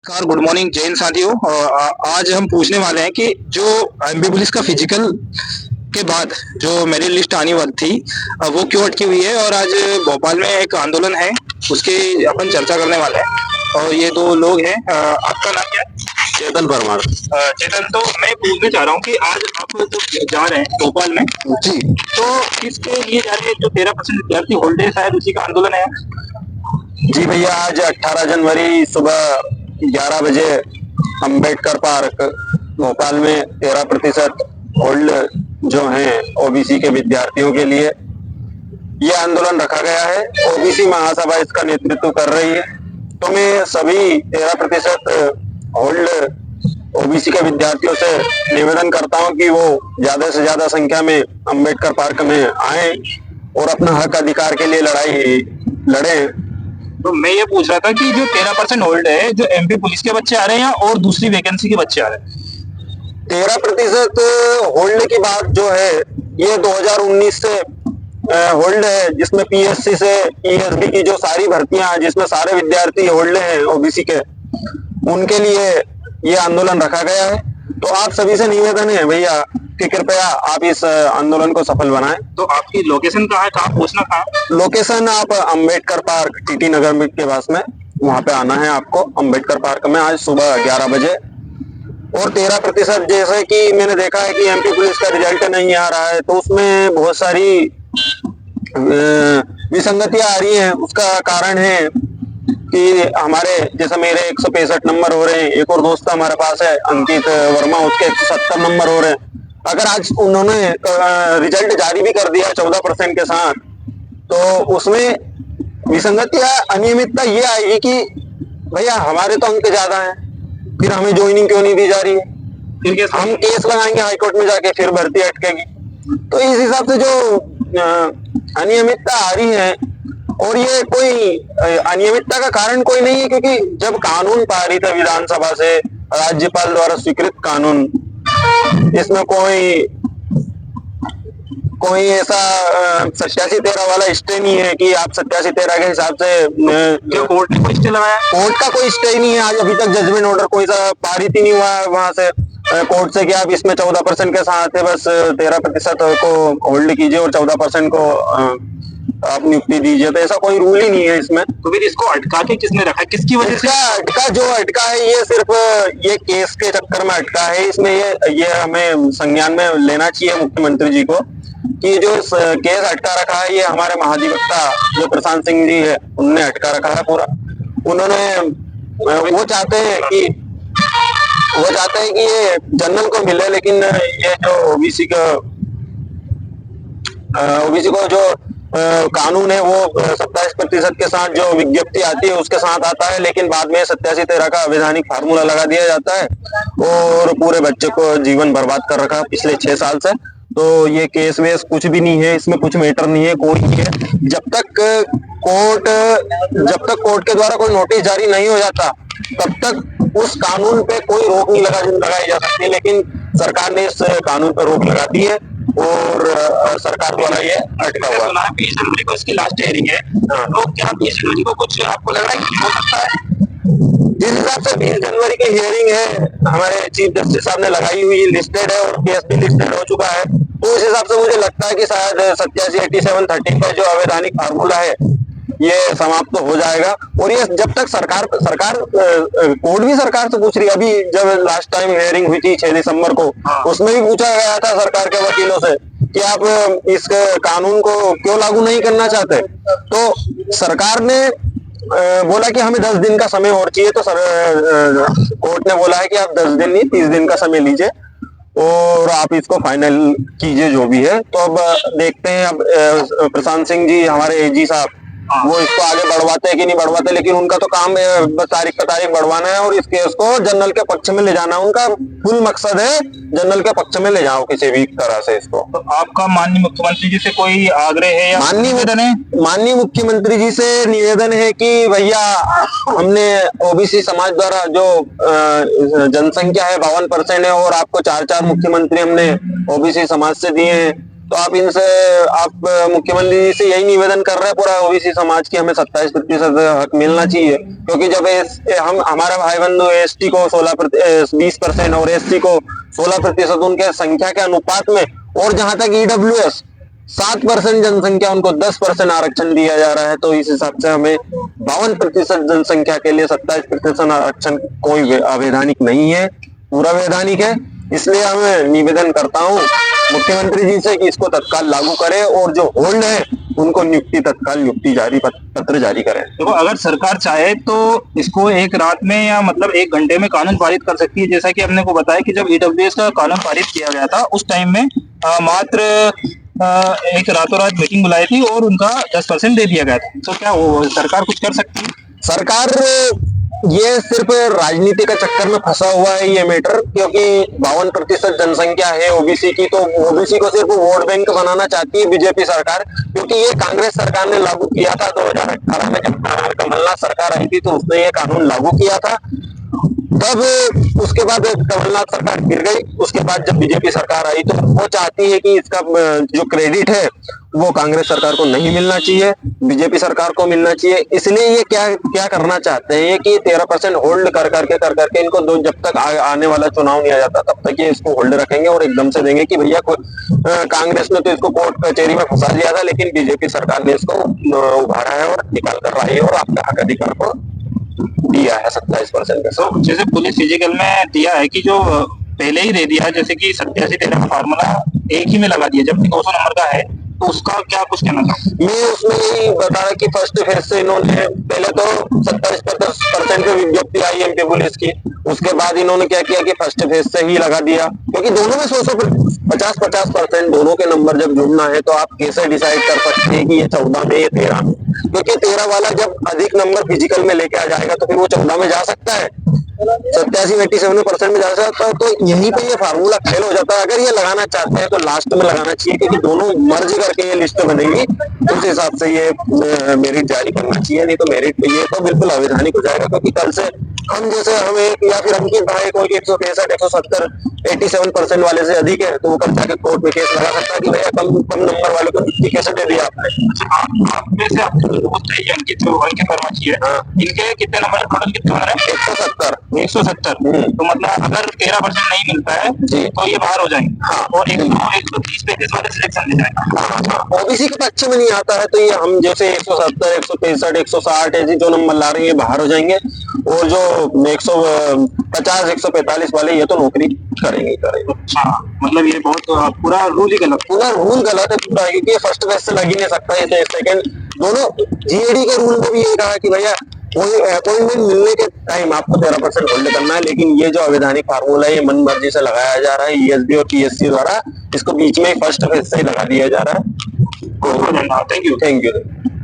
नमस्कार, good morning Jain साथियों। आज हम पूछने वाले हैं कि जो एमपी पुलिस का फिजिकल के बाद जो मेरिट लिस्ट आनी वाली थी, वो क्यों अटकी हुई है। और आज भोपाल में एक आंदोलन है, उसकी अपन चर्चा करने वाले हैं। और ये दो लोग हैं। आपका नाम क्या है? चेतन परमार। चेतन, तो मैं पूछने चाह रहा हूँ कि आज आप जो जा रहे हैं भोपाल में, जी तो किसके लिए जा रहे हैं? जो 13% विद्यार्थी होल्ड है, शायद उसी का आंदोलन है। जी भैया, आज 18 जनवरी सुबह 11 बजे अंबेडकर पार्क भोपाल में 13% होल्ड जो हैं ओबीसी के विद्यार्थियों के लिए ये आंदोलन रखा गया है। ओबीसी महासभा इसका नेतृत्व कर रही है। तो मैं सभी 13% होल्ड ओबीसी के विद्यार्थियों से निवेदन करता हूं कि वो ज्यादा से ज्यादा संख्या में अंबेडकर पार्क में आए और अपना हक अधिकार के लिए लड़ाई लड़ें। तो मैं ये पूछ रहा था कि जो 13% होल्ड है, जो एमपी पुलिस के बच्चे आ रहे हैं या और दूसरी वैकेंसी के बच्चे आ रहे हैं? 13% होल्ड की बात जो है ये 2019 से होल्ड है, जिसमें पीएससी से ईएसबी की जो सारी भर्तियां जिसमें सारे विद्यार्थी होल्ड हैं ओबीसी के, उनके लिए ये आंदोलन रखा गया है। तो आप सभी से निवेदन है भैया कि कृपया आप इस आंदोलन को सफल बनाएं। तो आपकी लोकेशन कहाँ है? कहाँ पहुँचना कहाँ? लोकेशन आप अंबेडकर पार्क टीटी नगर के पास में, वहां पे आना है आपको अंबेडकर पार्क में आज सुबह 11 बजे। और 13% जैसे कि मैंने देखा है कि एमपी पुलिस का रिजल्ट नहीं आ रहा है, तो उसमें बहुत सारी विसंगतियां आ रही हैं। उसका कारण है कि हमारे जैसे मेरे 165 नंबर हो रहे हैं, एक और दोस्त हमारे पास है अंकित वर्मा, उसके 170 नंबर हो रहे हैं। अगर आज उन्होंने रिजल्ट जारी भी कर दिया 14% के साथ, तो उसमें विसंगतियां अनियमितता ये आएगी कि भैया हमारे तो अंक ज्यादा हैं, फिर हमें ज्वाइनिंग क्यों नहीं दी जा रही है, फिर हम केस लगाएंगे हाईकोर्ट में जाके, फिर भर्ती अटकेगी। तो इस हिसाब से जो अनियमितता आ रही है, और ये कोई अनियमितता का कारण कोई नहीं है, क्योंकि जब कानून पारित है विधानसभा से, राज्यपाल द्वारा स्वीकृत कानून, इसमें कोई ऐसा 87-13 वाला स्टे नहीं है कि आप 87-13 के हिसाब से कोर्ट ने कोई स्टे लगाया? कोर्ट का कोई स्टे नहीं है। आज अभी तक जजमेंट ऑर्डर कोई सा पारित ही नहीं हुआ है वहां से कोर्ट से कि आप इसमें 14% के साथ है, बस 13% को होल्ड कीजिए और 14% को आप नियुक्ति दीजिए। तो ऐसा कोई रूल ही नहीं है इसमें। तो फिर इसको अटका के किसने रखा? किसकी वजह से अटका है, ये सिर्फ ये केस के चक्कर में अटका है। इसमें ये हमें संज्ञान में लेना चाहिए मुख्यमंत्री जी को कि जो केस अटका रखा है, ये हमारे महाधिवक्ता जो प्रशांत सिंह जी है उनने अटका रखा है पूरा। उन्होंने वो चाहते हैं कि ये जनरल को मिले, लेकिन ये जो ओबीसी को जो कानून है वो 27% के साथ जो विज्ञप्ति आती है उसके साथ आता है, लेकिन बाद में 87-13 का अवैधानिक फार्मूला लगा दिया जाता है और पूरे बच्चे को जीवन बर्बाद कर रखा है पिछले 6 साल से। तो ये केस वेस कुछ भी नहीं है, इसमें कुछ मैटर नहीं है, कोई नहीं है। जब तक कोर्ट के द्वारा कोई नोटिस जारी नहीं हो जाता, तब तक उस कानून पे कोई रोक नहीं लगाई जा सकती। लेकिन सरकार ने इस कानून पर रोक लगा दी है और सरकार द्वारा ये अटका हुआ है। 20 जनवरी को इसकी लास्ट हियरिंग है। तो क्या 20 जनवरी को कुछ आपको लग रहा है कि हो सकता है? जिस हिसाब से 20 जनवरी की हियरिंग है, हमारे चीफ जस्टिस साहब ने लगाई हुई, लिस्टेड है और केस भी लिस्टेड हो चुका है, तो उस हिसाब से मुझे लगता है कि शायद 87-87-13 का जो अवैधानिक फार्मूला है ये समाप्त तो हो जाएगा। और ये जब तक सरकार कोर्ट भी सरकार से पूछ रही है। अभी जब लास्ट टाइम हियरिंग हुई थी 6 दिसंबर को, उसमें भी पूछा गया था सरकार के वकीलों से कि आप इस कानून को क्यों लागू नहीं करना चाहते। तो सरकार ने बोला कि हमें 10 दिन का समय और चाहिए। तो कोर्ट ने बोला है कि आप 10 दिन नहीं 30 दिन का समय लीजिए और आप इसको फाइनल कीजिए जो भी है। तो अब देखते हैं, अब प्रशांत सिंह जी हमारे एजी साहब वो इसको आगे बढ़वाते हैं कि नहीं बढ़वाते, लेकिन उनका तो काम है बस तारीख पे तारीख बढ़वाना है और इस केस को जनरल के पक्ष में ले जाना। उनका फुल मकसद है जनरल के पक्ष में ले जाओ किसी भी तरह से इसको। तो आपका माननीय मुख्यमंत्री जी से कोई आग्रह है या माननीय मुख्यमंत्री जी से निवेदन है कि भैया हमने ओबीसी समाज द्वारा जो जनसंख्या है 52% है और आपको 4 मुख्यमंत्री हमने ओबीसी समाज से दिए हैं, तो आप इनसे आप मुख्यमंत्री जी से यही निवेदन कर रहे हैं पूरा ओबीसी समाज की हमें 27% हक मिलना चाहिए, क्योंकि जब हम हमारे भाई बंधु एसटी को 20% और एससी को 16% उनके संख्या के अनुपात में, और जहां तक ईडब्ल्यूएस 7% जनसंख्या उनको 10% आरक्षण दिया जा रहा है, तो इस हिसाब से हमें 52% जनसंख्या के लिए 27% आरक्षण कोई अवैधानिक नहीं है, पूरा वैधानिक है। इसलिए मैं निवेदन करता हूँ मुख्यमंत्री जी से कि इसको तत्काल लागू करें, और जो होल्ड है उनको तत्काल नियुक्ति पत्र जारी करें। देखो, अगर सरकार चाहे तो इसको एक रात में या मतलब 1 घंटे में कानून पारित कर सकती है। जैसा कि हमने को बताया कि जब ईडब्ल्यूएस का कानून पारित किया गया था उस टाइम में मात्र एक रातों रात मीटिंग बुलाई थी और उनका 10% दे दिया गया था। तो क्या वो सरकार कुछ कर सकती है? सरकार ये सिर्फ राजनीति का चक्कर में फंसा हुआ है ये मैटर, क्योंकि 52% जनसंख्या है ओबीसी की, तो ओबीसी को सिर्फ वोट बैंक बनाना चाहती है बीजेपी सरकार, क्योंकि ये कांग्रेस सरकार ने लागू किया था 2018 में, जब कमलनाथ सरकार आई थी तो उसने ये कानून लागू किया था। तब उसके बाद कमलनाथ सरकार गिर गई, उसके बाद जब बीजेपी सरकार आई तो वो चाहती है कि इसका जो क्रेडिट है वो कांग्रेस सरकार को नहीं मिलना चाहिए, बीजेपी सरकार को मिलना चाहिए। इसलिए ये क्या करना चाहते हैं कि 13% होल्ड कर करके इनको जब तक आने वाला चुनाव नहीं आ जाता तब तक ये इसको होल्ड रखेंगे, और एकदम से देंगे कि भैया कांग्रेस ने तो इसको कोर्ट कचहरी में फंसा दिया था, लेकिन बीजेपी सरकार ने इसको उभारा है और निकाल कर लाई है और आपका हक अधिकार को दिया है 27% का। तो जैसे पुलिस फिजिकल में दिया है कि जो पहले ही दे दिया है, जैसे कि 87-13 का फार्मूला एक ही में लगा दिया, जबकि 200 नंबर का है, तो उसका क्या कुछ कहना चाहूँ? मैं उसमें यही बता रहा कि फर्स्ट फेज से इन्होंने पहले तो 27% की विज्ञप्ति आई एमपी पुलिस की, उसके बाद इन्होंने क्या किया कि फर्स्ट फेज से ही लगा दिया, क्योंकि दोनों में 50-50% दोनों के नंबर जब जुड़ना है तो आप कैसे डिसाइड कर सकते हैं कि ये 14 में, ये 13 में, क्योंकि 13 वाला जब अधिक नंबर फिजिकल में लेके आ जाएगा तो फिर वो 14 में जा सकता है, 87-87% में जा सकता है, तो यहीं पे ये फार्मूला फेल हो जाता है। अगर ये लगाना चाहते हैं तो लास्ट में लगाना चाहिए, क्योंकि दोनों मर्ज करके ये लिस्ट बनेगी, उस हिसाब से ये मेरिट जारी करना चाहिए, नहीं तो मेरिट ये तो बिल्कुल अवैधानिक हो जाएगा। क्योंकि कल से हम जैसे हमें या फिर हमकी भाई कोई 163, 170, 87% वाले से अधिक है, तो वो कल जाके कोर्ट में केस लगा सकता है कि भैया कम नंबर वाले को नियुक्ति कैसे दे दिया आपने। आप में से आपके दोस्त है अंकित वर्मा जी है, इनके कितने नंबर टोटल कितने नंबर है? 170। तो मतलब अगर 13% नहीं मिलता है तो ये बाहर हो जाएंगे। हाँ। और 130 पैकेज वाले सिलेक्शन दे जाएंगे। ओबीसी के पक्ष में नहीं आता है तो ये हम जैसे 170, 163, 160 ऐसे जो नंबर ला रहे हैं बाहर हो जाएंगे, और जो 150, 145 वाले ये तो नौकरी करेंगे। हाँ, मतलब ये बहुत पूरा रूल ही गलत है पूरा, क्योंकि फर्स्ट फेज से लग ही नहीं सकता है। सेकंड दोनों जीएडी के रूल में भी ये कहा कि भैया कोई अपॉइंटमेंट मिलने के टाइम आपको 13% होल्ड करना है, लेकिन ये जो अवैधानिक फार्मूला है ये मन मर्जी से लगाया जा रहा है ईएसडी और पीएससी द्वारा, इसको बीच में फर्स्ट फेज से ही लगा दिया जा रहा है। Thank you.